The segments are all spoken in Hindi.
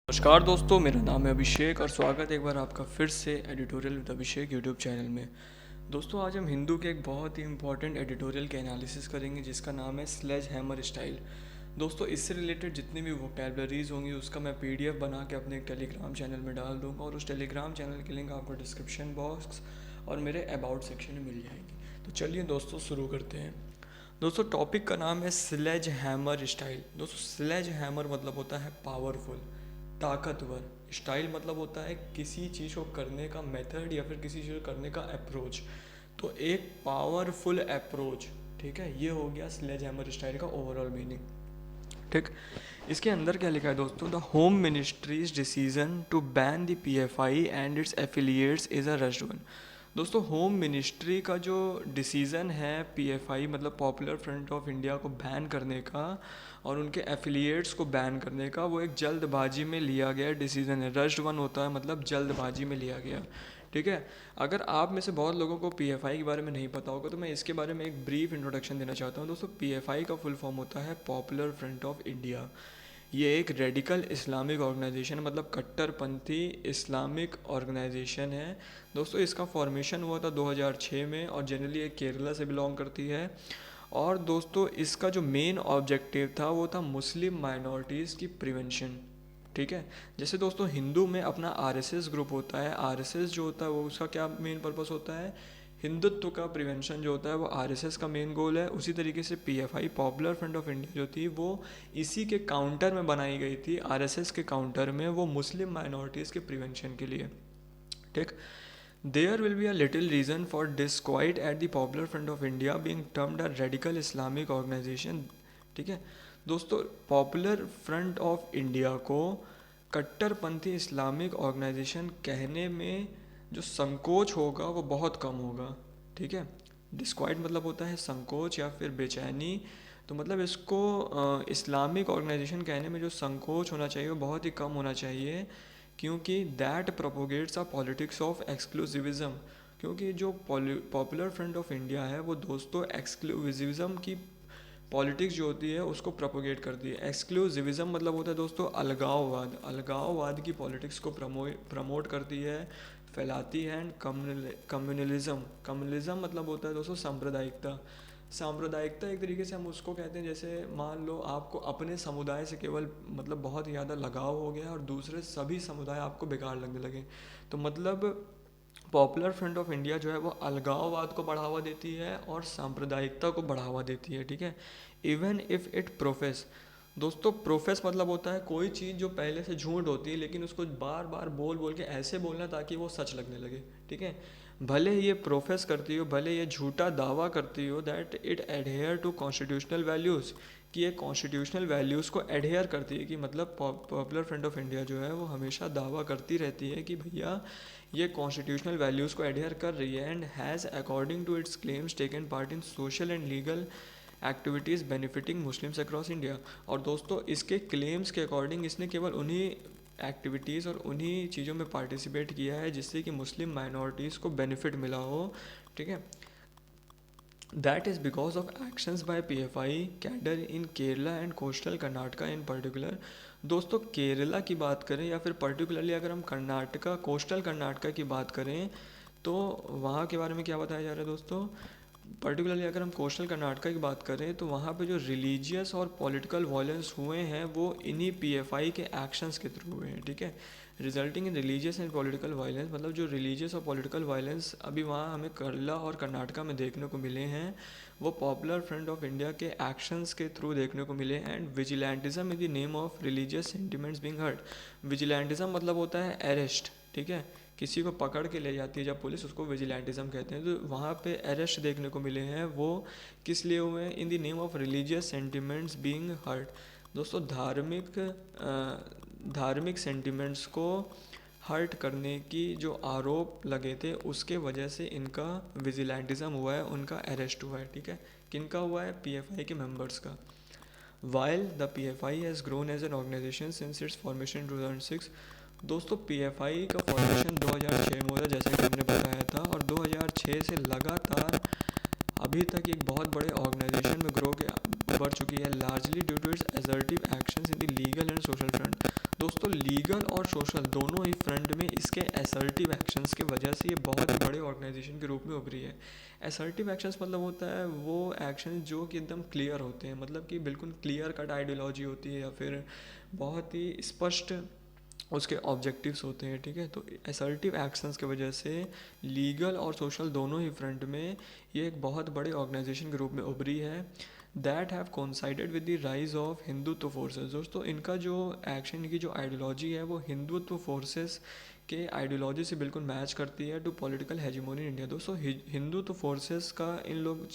नमस्कार दोस्तों, मेरा नाम है अभिषेक और स्वागत है एक बार आपका फिर से editorial with Abhishek YouTube channel में। दोस्तों, आज हम हिंदू के एक बहुत ही इंपॉर्टेंट एडिटोरियल के एनालिसिस करेंगे जिसका नाम है स्लेज हैमर स्टाइल। दोस्तों, इससे रिलेटेड जितनी भी वोकैबलरीज होंगी उसका मैं पीडीएफ बना के अपने टेलीग्राम चैनल में डाल दूंगा और उस टेलीग्राम चैनल की लिंक आपको डिस्क्रिप्शन बॉक्स और मेरे अबाउट सेक्शन में मिल जाएगी। तो चलिए दोस्तों शुरू करते हैं। दोस्तों, टॉपिक का नाम है स्लेज हैमर स्टाइल। दोस्तों, स्लेज हैमर मतलब होता है पावरफुल, ताकतवर। स्टाइल मतलब होता है किसी चीज़ को करने का मेथड या फिर किसी चीज़ को करने का अप्रोच। तो एक पावरफुल अप्रोच, ठीक है, ये हो गया स्लेज हैमर स्टाइल का ओवरऑल मीनिंग। ठीक, इसके अंदर क्या लिखा है दोस्तों? The home ministry's decision to ban the PFI and its affiliates is a rushed one. दोस्तों, होम मिनिस्ट्री का जो डिसीज़न है पीएफआई मतलब पॉपुलर फ्रंट ऑफ इंडिया को बैन करने का और उनके एफिलिएट्स को बैन करने का, वो एक जल्दबाजी में लिया गया डिसीज़न है। रश्ड वन होता है मतलब जल्दबाजी में लिया गया। ठीक है, अगर आप में से बहुत लोगों को पीएफआई के बारे में नहीं पता होगा तो मैं इसके बारे में एक ब्रीफ इंट्रोडक्शन देना चाहता हूँ। दोस्तों, पीएफआई का फुल फॉर्म होता है पॉपुलर फ्रंट ऑफ इंडिया। ये एक रेडिकल इस्लामिक ऑर्गेनाइजेशन मतलब कट्टरपंथी इस्लामिक ऑर्गेनाइजेशन है। दोस्तों, इसका फॉर्मेशन हुआ था 2006 में और जनरली ये केरला से बिलोंग करती है। और दोस्तों, इसका जो मेन ऑब्जेक्टिव था वो था मुस्लिम माइनॉरिटीज़ की प्रिवेंशन। ठीक है, जैसे दोस्तों हिंदू में अपना आरएसएस ग्रुप होता है। आरएसएस जो होता है वो उसका क्या मेन पर्पस होता है? हिंदुत्व का प्रिवेंशन जो होता है वो आरएसएस का मेन गोल है। उसी तरीके से PFI popular Front of India जो थी वो इसी के काउंटर में बनाई गई थी, आरएसएस के काउंटर में, वो मुस्लिम माइनॉरिटीज़ के प्रिवेंशन के लिए। ठीक, there will be a little reason for disquiet at the Popular Front of India being termed a radical Islamic organisation. ठीक है दोस्तों, पॉपुलर फ्रंट ऑफ इंडिया को कट्टरपंथी इस्लामिक ऑर्गेनाइजेशन कहने में जो संकोच होगा वो बहुत कम होगा। ठीक है, डिस्क्वाइट मतलब होता है संकोच या फिर बेचैनी। तो मतलब इसको इस्लामिक ऑर्गेनाइजेशन कहने में जो संकोच होना चाहिए वो बहुत ही कम होना चाहिए, क्योंकि that propagates a politics of exclusivism. क्योंकि जो पॉपुलर फ्रंट ऑफ इंडिया है वो दोस्तों एक्सक्लूसिविज़म की पॉलिटिक्स जो होती है उसको प्रोपोगेट करती है। एक्सक्लूसिविज़म मतलब होता है दोस्तों अलगाववाद। अलगाववाद की पॉलिटिक्स को प्रमोट करती है, फैलाती है। एंड कम्युनलिज्म, कम्युनलिज्म मतलब होता है दोस्तों सांप्रदायिकता। सांप्रदायिकता एक तरीके से हम उसको कहते हैं, जैसे मान लो आपको अपने समुदाय से केवल मतलब बहुत ज़्यादा लगाव हो गया और दूसरे सभी समुदाय आपको बेकार लगने लगे। तो मतलब पॉपुलर फ्रंट ऑफ इंडिया जो है वो अलगाववाद को बढ़ावा देती है और सांप्रदायिकता को बढ़ावा देती है। ठीक है, इवन इफ़ इट प्रोफेस। दोस्तों, प्रोफेस मतलब होता है कोई चीज़ जो पहले से झूठ होती है लेकिन उसको बार बार बोल बोल के ऐसे बोलना ताकि वो सच लगने लगे। ठीक है, भले ये प्रोफेस करती हो, भले ये झूठा दावा करती हो that it adhere to constitutional values, कि ये कॉन्स्टिट्यूशनल वैल्यूज़ को एडहेयर करती है, कि मतलब पॉपुलर फ्रंट ऑफ इंडिया जो है वो हमेशा दावा करती रहती है कि भैया ये कॉन्स्टिट्यूशनल वैल्यूज़ को एडहेयर कर रही है। And has according to its claims taken part in social and legal activities benefiting Muslims across India. और दोस्तों, इसके क्लेम्स के अकॉर्डिंग इसने केवल उन्हीं एक्टिविटीज़ और उन्हीं चीज़ों में पार्टिसिपेट किया है जिससे कि मुस्लिम माइनॉरिटीज़ को बेनिफिट मिला हो। ठीक है, that is because of actions by PFI cadre in Kerala and coastal Karnataka in particular. दोस्तों, केरला की बात करें या फिर पर्टिकुलरली अगर हम कर्नाटका, कोस्टल कर्नाटका की बात करें तो वहाँ के बारे में क्या बताया जा रहा है दोस्तों? पर्टिकुलरली अगर हम कोस्टल कर्नाटका की बात करें तो वहाँ पे जो रिलीजियस और पॉलिटिकल वायलेंस हुए हैं वो इन्हीं पीएफआई के एक्शंस के थ्रू हुए हैं। ठीक है, resulting in religious and political violence मतलब जो रिलीजियस और पॉलिटिकल वायलेंस अभी वहाँ हमें केरला और कर्नाटका में देखने को मिले हैं वो पॉपुलर फ्रंट ऑफ इंडिया के एक्शंस के थ्रू देखने को मिले। And vigilantism in the name of religious sentiments being hurt. Vigilantism मतलब होता है अरेस्ट। ठीक है, किसी को पकड़ के ले जाती है जब पुलिस, उसको विजिलेंटिज्म कहते हैं। तो वहाँ पे अरेस्ट देखने को मिले हैं, वो किस लिए हुए हैं? In the name of religious sentiments being hurt. दोस्तों, धार्मिक सेंटिमेंट्स को हर्ट करने की जो आरोप लगे थे उसके वजह से इनका विजिलेंटिज्म हुआ है, उनका अरेस्ट हुआ है। ठीक है, किनका हुआ है? पीएफआई के मेंबर्स का। While the PFI has grown as an organisation since its formation 2006। दोस्तों, पीएफआई का फॉर्मेशन 2006 में हुआ था जैसा कि हमने बताया था, और 2006 से लगातार अभी तक एक बहुत बड़े ऑर्गेनाइजेशन में बढ़ चुकी है, largely due to its assertive actions in the legal and social front. दोस्तों लीगल और सोशल दोनों ही फ्रंट में इसके असर्टिव एक्शंस की वजह से ये बहुत ही बड़े ऑर्गेनाइजेशन के रूप में उभरी है। असर्टिव एक्शंस मतलब होता है वो एक्शन जो कि एकदम क्लियर होते हैं, मतलब कि बिल्कुल क्लियर कट आइडियोलॉजी होती है या फिर बहुत ही स्पष्ट उसके ऑब्जेक्टिव्स होते हैं, ठीक है। तो असर्टिव एक्शंस की वजह से लीगल और सोशल दोनों ही फ्रंट में ये एक बहुत बड़े ऑर्गेनाइजेशन के रूप में उभरी है। That have coincided with the rise of Hindutva forces. दोस्तों इनका जो एक्शन की जो आइडियोलॉजी है वो हिंदुत्व फोर्सेस के आइडियोलॉजी से बिल्कुल मैच करती है to political hegemony in India. दोस्तों हिंदुत्व फोर्सेस का इन लोग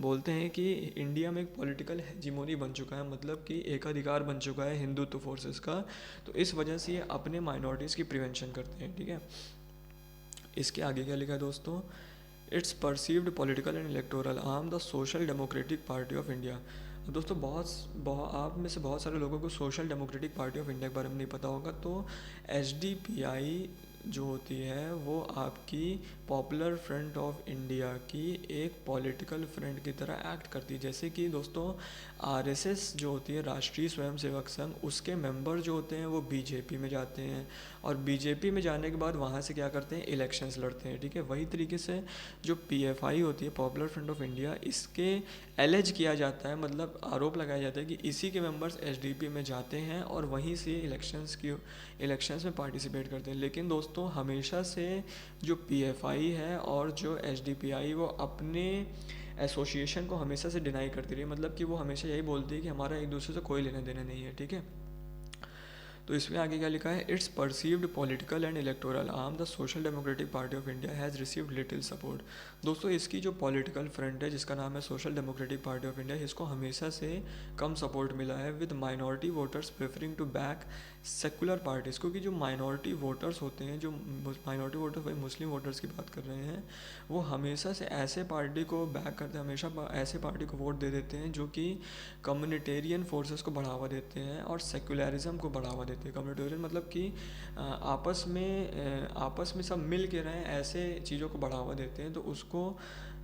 बोलते हैं कि इंडिया में एक पॉलिटिकल हेजिमोनी बन चुका है, मतलब कि एकाधिकार बन चुका है हिंदुत्व फोर्सेस का। तो इस वजह से ये अपने माइनॉरिटीज़ की प्रिवेंशन करते हैं, ठीक है। इसके आगे क्या लिखा है दोस्तों, it's perceived political and electoral arm the Social Democratic Party of India. दोस्तों बहुत आप में से बहुत सारे लोगों को social Democratic Party of India के बारे में नहीं पता होगा। तो एसडीपीआई जो होती है वो आपकी पॉपुलर फ्रंट ऑफ इंडिया की एक पॉलिटिकल फ्रंट की तरह एक्ट करती है। जैसे कि दोस्तों आरएसएस जो होती है राष्ट्रीय स्वयंसेवक संघ, उसके मेंबर जो होते हैं वो बीजेपी में जाते हैं और बीजेपी में जाने के बाद वहाँ से क्या करते हैं, इलेक्शंस लड़ते हैं, ठीक है। वही तरीके से जो पीएफआई होती है पॉपुलर फ्रंट ऑफ इंडिया, इसके एलेज किया जाता है, मतलब आरोप लगाया जाता है कि इसी के मेंबर्स एसडीपी में जाते हैं और वहीं से इलेक्शंस में पार्टिसिपेट करते हैं। लेकिन दोस्तों हमेशा से जो पीएफआई है और जो एसडीपीआई वो अपने एसोसिएशन को हमेशा से डिनाई करती रही, मतलब कि वो हमेशा यही बोलती है कि हमारा एक दूसरे से कोई लेना देना नहीं है, ठीक है। तो इसमें आगे क्या लिखा है, its perceived political and electoral arm the Social Democratic Party of India has received little support. दोस्तों इसकी जो पॉलिटिकल फ्रंट है जिसका नाम है Social Democratic Party of India, इसको हमेशा से कम सपोर्ट मिला है, with minority voters preferring to back secular parties. क्योंकि जो माइनॉरिटी वोटर्स होते हैं, जो माइनॉरिटी वोटर्स भाई मुस्लिम वोटर्स की बात कर रहे हैं, वो हमेशा से ऐसे पार्टी को बैक करते हैं, हमेशा ऐसे पार्टी को वोट दे देते हैं जो कि कम्युनिटेरियन फोर्सेस को बढ़ावा देते हैं और सेकुलरिज्म को बढ़ावा देते हैं। कम्युनिटेरियन मतलब कि आपस में सब मिल के रहें, ऐसे चीज़ों को बढ़ावा देते हैं, तो उसको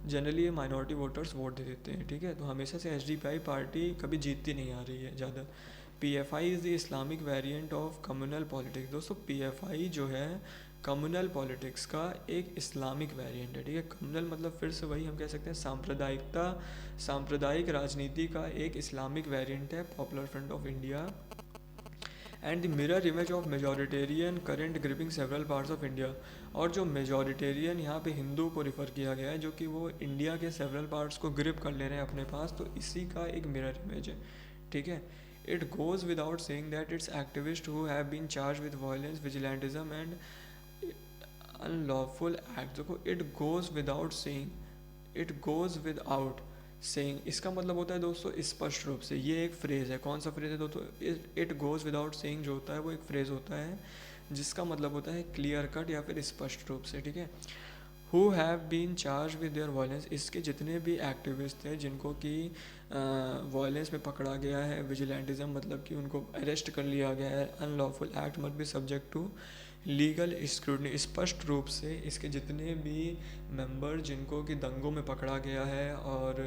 जनरली ये माइनॉरिटी वोटर्स वोट दे देते हैं, ठीक है। तो हमेशा से एसडीपीआई पार्टी कभी जीतती नहीं आ रही है ज़्यादा। PFI is the Islamic variant of communal politics. दोस्तों पीएफआई जो है कम्युनल पॉलिटिक्स का एक इस्लामिक वेरिएंट है, ठीक है। कम्युनल मतलब फिर से वही हम कह सकते हैं सांप्रदायिक राजनीति का एक इस्लामिक वेरिएंट है popular Front of India and the mirror image of majoritarian current gripping several parts of India. और जो मेजॉरिटेरियन यहाँ पे हिंदू को रिफ़र किया गया है जो कि वो इंडिया के सेवरल पार्ट्स को ग्रिप कर ले रहे हैं अपने पास, तो इसी का एक मिरर इमेज है, ठीक है। It goes without saying that it's activist who have been charge with violence vigilantism and unlawful act. देखो it goes without saying, it goes without saying इसका मतलब होता है दोस्तों स्पष्ट रूप से। ये एक फ्रेज़ है, कौन सा फ्रेज़ है दोस्तों, इट गोज़ विदाउट सेइंग जो होता है वो एक फ्रेज़ होता है जिसका मतलब होता है क्लियर कट या फिर स्पष्ट रूप से, ठीक है। Who have been charge with their violence, इसके जितने भी एक्टिविस्ट थे जिनको कि वायलेंस में पकड़ा गया है, विजिलेंटिज्म मतलब कि उनको अरेस्ट कर लिया गया है, unlawful act must be subject to legal scrutiny. स्पष्ट रूप से इसके जितने भी मेंबर जिनको कि दंगों में पकड़ा गया है और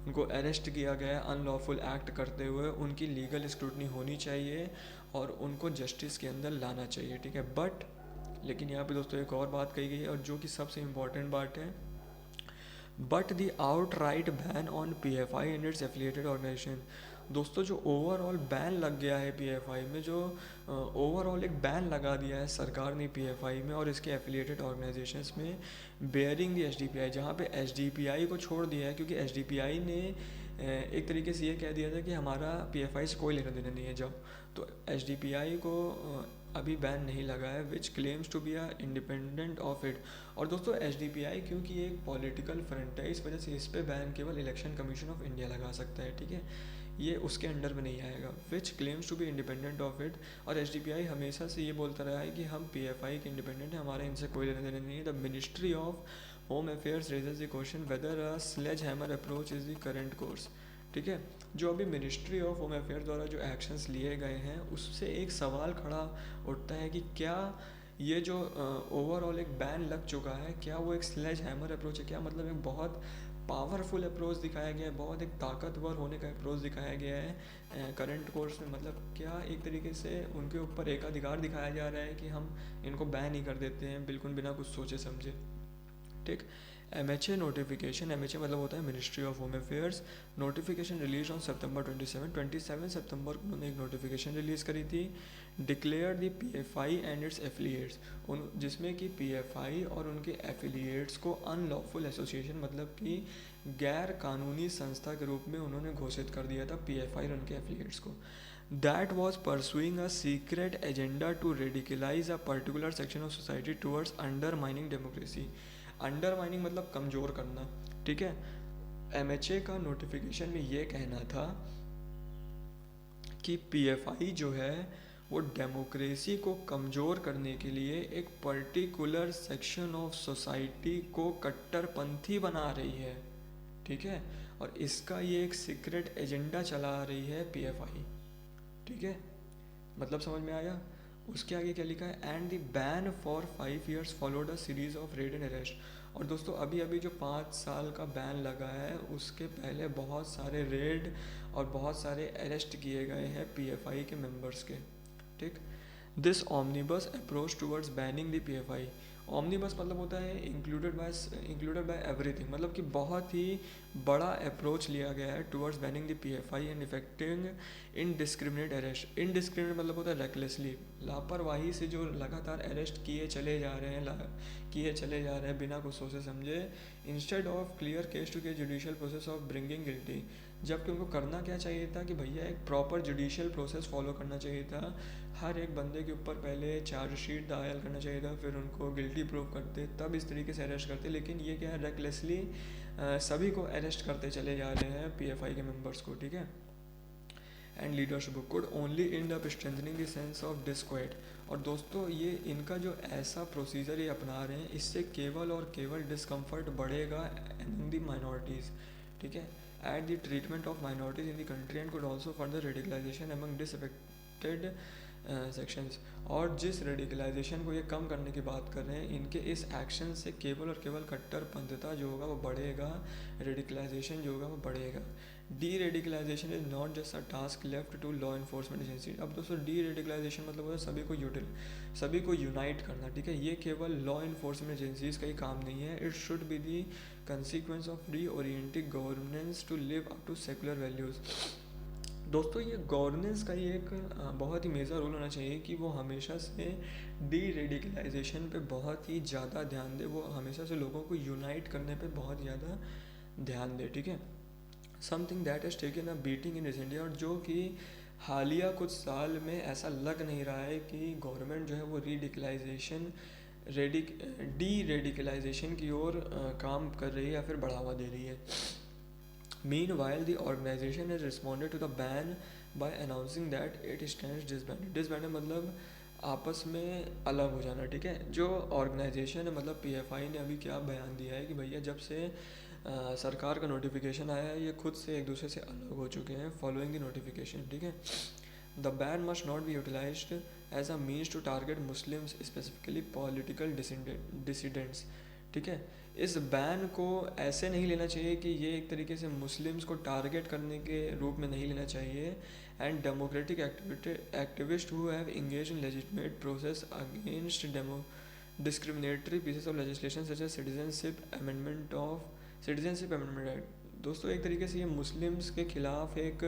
उनको अरेस्ट किया गया है अनलॉफुल एक्ट करते हुए, उनकी लीगल स्क्रूटनी होनी चाहिए और उनको जस्टिस के अंदर लाना चाहिए, ठीक है। बट लेकिन यहाँ पे दोस्तों एक और बात कही गई है और जो कि सबसे इम्पॉर्टेंट बात है, but the outright ban on PFI and its affiliated organisation. दोस्तों जो ओवरऑल बैन लग गया है पीएफआई में, जो ओवरऑल एक बैन लगा दिया है सरकार ने पीएफआई में और इसके एफिलिएटेड ऑर्गेनाइजेशंस में बेयरिंग द एसडीपीआई, जहाँ पे एसडीपीआई को छोड़ दिया है क्योंकि एसडीपीआई ने एक तरीके से ये कह दिया था कि हमारा पीएफआई से कोई लेना देना नहीं है जाओ। तो एसडीपीआई को अभी बैन नहीं लगा है, which claims to be independent of it. और दोस्तों एसडीपीआई क्योंकि एक पॉलिटिकल फ्रंट है, इस वजह से इस पे बैन केवल इलेक्शन कमीशन ऑफ इंडिया लगा सकता है, ठीक है। ये उसके अंडर में नहीं आएगा, which claims to be independent of it. और एसडीपीआई हमेशा से ये बोलता रहा है कि हम पीएफआई के इंडिपेंडेंट हैं, हमारे इनसे कोई लेना देना नहीं है। The Ministry of Home Affairs raises the question whether a sledgehammer approach is the current course, ठीक है। जो अभी मिनिस्ट्री ऑफ होम अफेयर द्वारा जो एक्शंस लिए गए हैं उससे एक सवाल खड़ा उठता है कि क्या ये जो ओवरऑल एक बैन लग चुका है, क्या वो एक स्लेज हैमर अप्रोच है, क्या मतलब एक बहुत पावरफुल अप्रोच दिखाया गया है, बहुत एक ताकतवर होने का अप्रोच दिखाया गया है करंट कोर्स में। मतलब क्या एक तरीके से उनके ऊपर एकाधिकार दिखाया जा रहा है कि हम इनको बैन ही कर देते हैं बिल्कुल बिना कुछ सोचे समझे। ठीक। MHA नोटिफिकेशन, MHA मतलब होता है ministry of Home affairs. Notification release on सितंबर 27 सितंबर को उन्होंने एक नोटिफिकेशन रिलीज़ करी थी। Declare the PFI and its affiliates, जिसमें कि PFI और उनके एफिलिएट्स को अनलॉफुल एसोसिएशन मतलब कि गैर कानूनी संस्था के रूप में उन्होंने घोषित कर दिया था PFI और उनके एफिलिएट्स को। That was pursuing a secret agenda to radicalise a particular section of society towards undermining democracy. Undermining मतलब कमज़ोर करना। ठीक है। MHA का नोटिफिकेशन में ये कहना था कि PFI जो है वो डेमोक्रेसी को कमज़ोर करने के लिए एक पर्टिकुलर सेक्शन ऑफ सोसाइटी को कट्टरपंथी बना रही है। ठीक है। और इसका ये एक सीक्रेट एजेंडा चला रही है PFI। ठीक है, मतलब समझ में आया। उसके आगे क्या लिखा है, and the ban for 5 years followed a series of red and arrest. और दोस्तों अभी अभी जो 5 साल का बैन लगा है उसके पहले बहुत सारे रेड और बहुत सारे अरेस्ट किए गए हैं PFI के मेंबर्स के। ठीक। This omnibus approach towards banning the PFI। Omnibus मतलब होता है इंक्लूडेड बाय एवरीथिंग, मतलब कि बहुत ही बड़ा अप्रोच लिया गया है towards banning the PFI and affecting indiscriminate arrest. Indiscriminate मतलब होता है रेकलेसली, लापरवाही से जो लगातार अरेस्ट किए चले जा रहे हैं बिना कुछ सोचे समझे, instead of clear case to के judicial process of bringing guilty. जबकि उनको करना क्या चाहिए था कि भैया एक प्रॉपर जुडिशियल प्रोसेस फॉलो करना चाहिए था। हर एक बंदे के ऊपर पहले चार्जशीट दायर करना चाहिए था, फिर उनको गिल्टी प्रूव करते, तब इस तरीके से अरेस्ट करते। लेकिन ये क्या है, रेकलेसली सभी को अरेस्ट करते चले जा रहे हैं PFI के मेंबर्स को। ठीक है। And leadership could only and up strengthening the sense of disquiet. और दोस्तों ये इनका जो ऐसा प्रोसीजर ये अपना रहे हैं, इससे केवल और केवल डिस्कम्फर्ट बढ़ेगा एमंग द माइनॉरिटीज़। ठीक है। At the treatment of minorities in the country and could also further radicalization among disaffected sections. और जिस रेडिकलाइजेशन को ये कम करने की बात कर रहे हैं, इनके इस एक्शन से केवल और केवल कट्टरपंथता जो होगा वो बढ़ेगा, रेडिकलाइजेशन जो होगा वो बढ़ेगा। Deradicalisation is not just a task left to law enforcement agency. अब दोस्तों डी रेडिकलाइजेशन मतलब होता है सभी को यूनाइट करना। ठीक है। ये केवल लॉ इन्फोर्समेंट एजेंसीज का ही काम नहीं है। It should be the consequence of reorienting governance to live up to secular values. दोस्तों ये गवर्नेंस का ही एक बहुत ही मेजर रोल होना चाहिए कि वो हमेशा से डी रेडिकलाइजेशन पे बहुत ही ज़्यादा ध्यान दे, वो हमेशा से लोगों को यूनाइट करने पे बहुत ज़्यादा ध्यान दे। ठीक है। Something that has taken a beating in recent year, और जो कि हालिया कुछ साल में ऐसा लग नहीं रहा है कि गवर्नमेंट जो है वो डी रेडिकलाइजेशन की ओर काम कर रही है या फिर बढ़ावा दे रही है। Meanwhile, the organization has responded to the ban by announcing that it stands disbanded. Disbanded मतलब आपस में अलग हो जाना। ठीक है। जो ऑर्गेनाइजेशन है मतलब PFI ने अभी क्या बयान दिया है कि भैया जब से सरकार का नोटिफिकेशन आया है ये खुद से एक दूसरे से अलग हो चुके हैं फॉलोइंग द नोटिफिकेशन। ठीक है। The ban must not be utilised as a means to target Muslims specifically political dissidents. ठीक है। इस बैन को ऐसे नहीं लेना चाहिए कि ये एक तरीके से मुस्लिम्स को टारगेट करने के रूप में नहीं लेना चाहिए। And democratic activist who have engage in legitimate process against discriminatory pieces of legislation such as Citizenship Amendment Act. दोस्तों एक तरीके से ये मुस्लिम्स के खिलाफ एक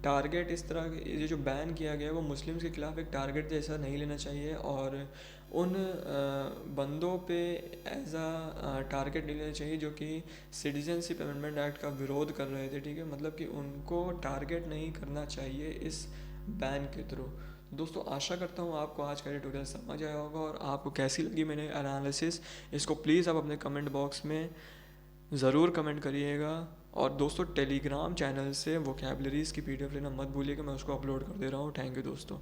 टारगेट, इस तरह ये जो बैन किया गया है वो मुस्लिम्स के खिलाफ एक टारगेट जैसा नहीं लेना चाहिए, और उन बंदों पे एज अ टारगेट नहीं लेना चाहिए जो कि सिटीजनशिप अमेंडमेंट एक्ट का विरोध कर रहे थे। ठीक है। मतलब कि उनको टारगेट नहीं करना चाहिए इस बैन के थ्रू। दोस्तों आशा करता हूँ आपको आज का ट्यूटोरियल समझ आया होगा, और आपको कैसी लगी मैंने एनालिसिस, इसको प्लीज़ आप अपने कमेंट बॉक्स में ज़रूर कमेंट करिएगा। और दोस्तों टेलीग्राम चैनल से वोकैबलरीज़ की PDF लेना मत भूलिएगा, मैं उसको अपलोड कर दे रहा हूँ। थैंक यू दोस्तों।